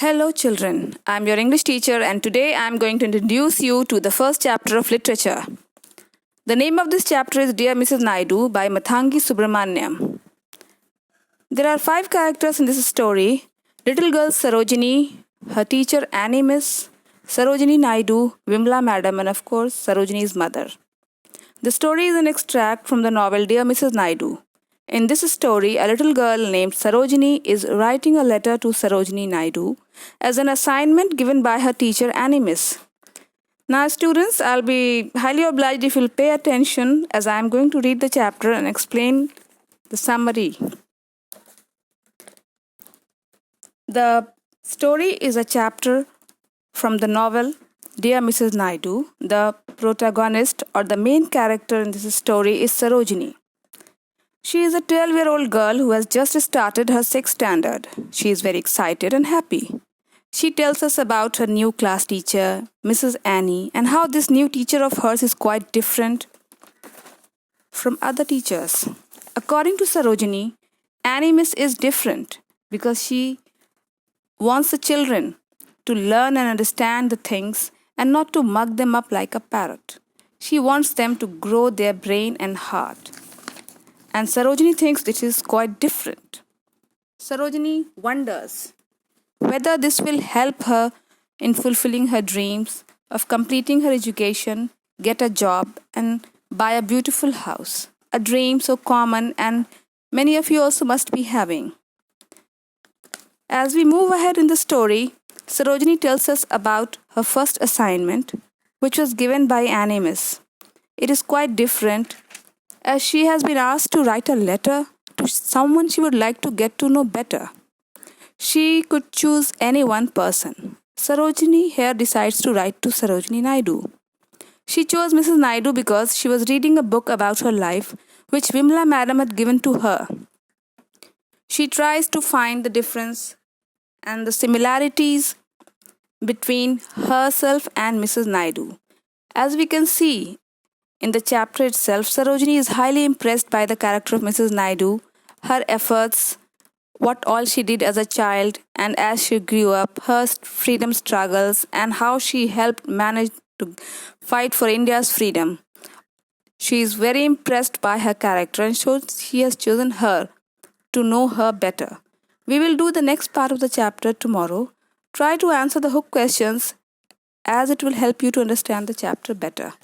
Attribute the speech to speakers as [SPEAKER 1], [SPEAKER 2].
[SPEAKER 1] Hello, children. I'm your English teacher, and today I'm going to introduce you to the first chapter of literature. The name of this chapter is Dear Mrs. Naidu by Mathangi Subramaniam. There are 5 characters in this story: little girl Sarojini, her teacher Annie Miss, Sarojini Naidu, Vimla Madam, and of course, Sarojini's mother. The story is an extract from the novel Dear Mrs. Naidu. In this story, a little girl named Sarojini is writing a letter to Sarojini Naidu as an assignment given by her teacher Annie Miss. Now, students, I'll be highly obliged if you'll pay attention as I'm going to read the chapter and explain the summary. The story is a chapter from the novel Dear Mrs. Naidu. The protagonist or the main character in this story is Sarojini. She is a 12-year-old girl who has just started her 6th standard. She is very excited and happy. She tells us about her new class teacher, Mrs. Annie, and how this new teacher of hers is quite different from other teachers. According to Sarojini, Annie Miss is different because she wants the children to learn and understand the things and not to mug them up like a parrot. She wants them to grow their brain and heart. And Sarojini thinks this is quite different. Sarojini wonders whether this will help her in fulfilling her dreams of completing her education, get a job, and buy a beautiful house. A dream so common and many of you also must be having. As we move ahead in the story, Sarojini tells us about her first assignment, which was given by Annie Miss. It is quite different, as she has been asked to write a letter to someone she would like to get to know better. She could choose any one person. Sarojini here decides to write to Sarojini Naidu. She chose Mrs. Naidu because she was reading a book about her life which Vimla Madam had given to her. She tries to find the difference and the similarities between herself and Mrs. Naidu. As we can see, in the chapter itself, Sarojini is highly impressed by the character of Mrs. Naidu, her efforts, what all she did as a child and as she grew up, her freedom struggles, and how she helped manage to fight for India's freedom. She is very impressed by her character and so she has chosen her to know her better. We will do the next part of the chapter tomorrow. Try to answer the hook questions as it will help you to understand the chapter better.